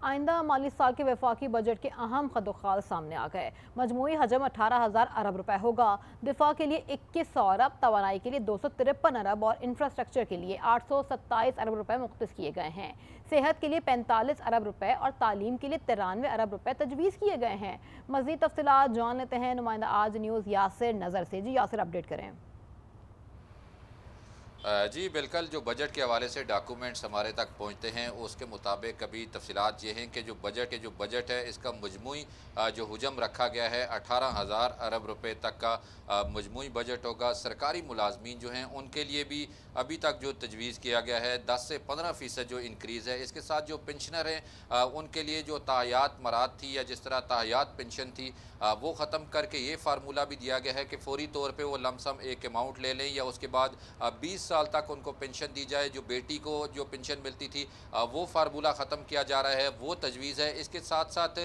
आइंदा माली साल के वफाकी बजट के अहम खदोखाल सामने आ गए। मजमूई हजम 18,000 अरब रुपए होगा। दिफा के लिए 2100 अरब, तवानाई के लिए 253 अरब और इंफ्रास्ट्रक्चर के लिए 827 अरब रुपए मुख्तस किए गए हैं। सेहत के लिए 45 अरब रुपए और तालीम के लिए 93 अरब रुपए तजवीज़ किए गए हैं। मज़ीद तफसीलात जान लेते हैं नुमाइंदा आज न्यूज़ यासिर नज़र से। जी यासिर, अपडेट करें। जी बिल्कुल, जो बजट के हवाले से डॉक्यूमेंट्स हमारे तक पहुंचते हैं उसके मुताबिक अभी तफसीलात ये हैं कि जो बजट है इसका मजमूई जो हुजम रखा गया है 18,000 अरब रुपए तक का मजमूई बजट होगा। सरकारी मुलाजमीन जो हैं उनके लिए भी अभी तक जो तजवीज़ किया गया है 10 से 15% जो इंक्रीज़ है। इसके साथ जो पेंशनर हैं उनके लिए जो ताहयात मराद थी या जिस तरह ताहयात पेंशन थी वो ख़त्म करके ये फार्मूला भी दिया गया है कि फ़ौरी तौर पर वो लमसम एक अमाउंट ले लें या उसके बाद 20 साल तक उनको पेंशन दी जाए। जो बेटी को जो पेंशन मिलती थी वो फार्मूला ख़त्म किया जा रहा है, वो तजवीज़ है। इसके साथ साथ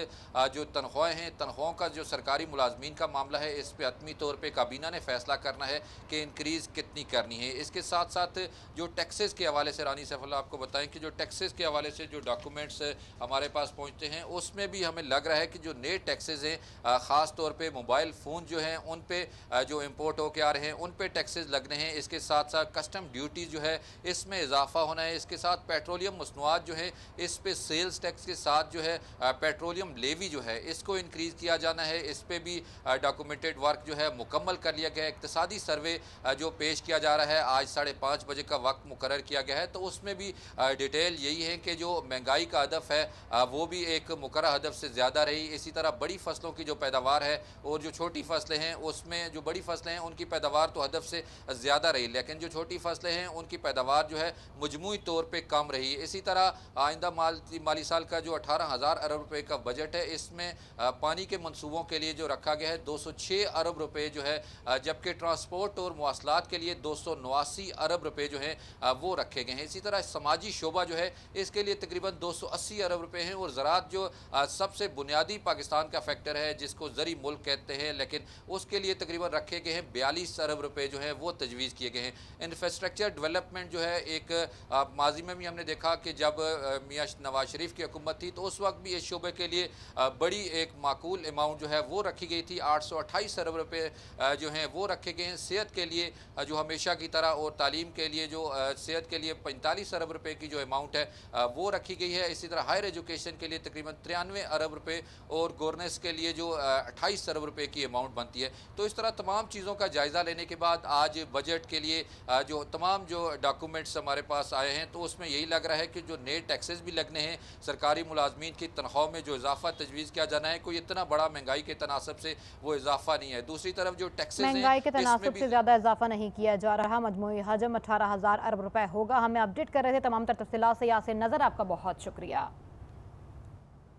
जो तनख्वाहें हैं, तनख्वाहों का जो सरकारी मुलाजमीन का मामला है इस पर हतमी तौर पर काबीना ने फैसला करना है कि इंक्रीज़ कितनी करनी है। इसके साथ साथ जो टैक्सेस के हवाले से रानी सैफुल्लाह आपको बताएं कि जो टैक्सेस के हवाले से जो डॉक्यूमेंट्स हमारे पास पहुँचते हैं उसमें भी हमें लग रहा है कि जो नए टैक्सेस हैं ख़ास तौर पर मोबाइल फ़ोन जो हैं उन पर जो इम्पोर्ट होकर आ रहे हैं उन पर टैक्सेस लगने हैं। इसके साथ साथ कस्टम ड्यूटी जो है इसमें इजाफा होना है। इसके साथ पेट्रोलियम मसनूआत जो है इस पे सेल्स टैक्स के साथ जो है पेट्रोलियम लेवी जो है इसको इंक्रीज़ किया जाना है। इस पे भी डॉक्यूमेंटेड वर्क जो है मुकम्मल कर लिया गया है। इक्तिसादी सर्वे जो पेश किया जा रहा है आज 5:30 बजे का वक्त मुकर्रर किया गया है, तो उसमें भी डिटेल यही है कि जो महंगाई का हदफ है वो भी एक मुकर्रर हदफ से ज़्यादा रही। इसी तरह बड़ी फसलों की जो पैदावार है और जो छोटी फसलें हैं उसमें जो बड़ी फसलें हैं उनकी पैदावार तो हदफ से ज़्यादा रही, लेकिन जो छोटी फसलें हैं उनकी पैदावार जो है मजमूई तौर पे कम रही। इसी तरह आइंदा माली साल का जो 18,000 अरब रुपए का बजट है इसमें पानी के मंसूबों के लिए जो रखा गया है 206 अरब रुपए जो है, जबकि ट्रांसपोर्ट और मवासलात के लिए 289 अरब रुपए जो हैं वो रखे गए हैं। इसी तरह समाजी शोबा जो है इसके लिए तकरीबन 280 अरब रुपए हैं और ज़राअत जो सबसे बुनियादी पाकिस्तान का फैक्टर है जिसको ज़री मुल्क कहते हैं, लेकिन उसके लिए तकरीबन रखे गए हैं 42 अरब रुपए जो हैं वो तजवीज़ किए गए हैं। इंफ्रास्ट्रक्चर डेवलपमेंट जो है एक माजी में भी हमने देखा कि जब मियां नवाज शरीफ की हुकूमत थी तो उस वक्त भी इस शोबे के लिए बड़ी एक माकूल अमाउंट जो है वो रखी गई थी। 828 अरब रुपए जो हैं वो रखे गए हैं। सेहत के लिए जो हमेशा की तरह और तालीम के लिए जो सेहत के लिए 45 अरब रुपए की जो अमाउंट है वो रखी गई है। इसी तरह हायर एजुकेशन के लिए तकरीबन 93 अरब रुपए और गवर्नेंस के लिए जो 28 अरब रुपए की अमाउंट बनती है। तो इस तरह तमाम चीज़ों का जायज़ा लेने के बाद आज बजट के लिए जो तमाम जो डॉक्यूमेंट्स हमारे पास आए हैं तो उसमें यही लग रहा है कि जो नए टैक्सेस भी लगने हैं, सरकारी मुलाजमीन की तनख्वाह में जो इजाफा तजवीज़ किया जाना है कोई इतना बड़ा महंगाई के तनासब से वो इजाफा नहीं है। दूसरी तरफ जो टैक्सेस महंगाई के तनासब से ज़्यादा इजाफा नहीं किया जा रहा। मजमूई हजम 18,000 अरब रुपए होगा। हमें अपडेट कर रहे थे तमाम तर तफसीलात से यासिर नज़र, आपका बहुत शुक्रिया।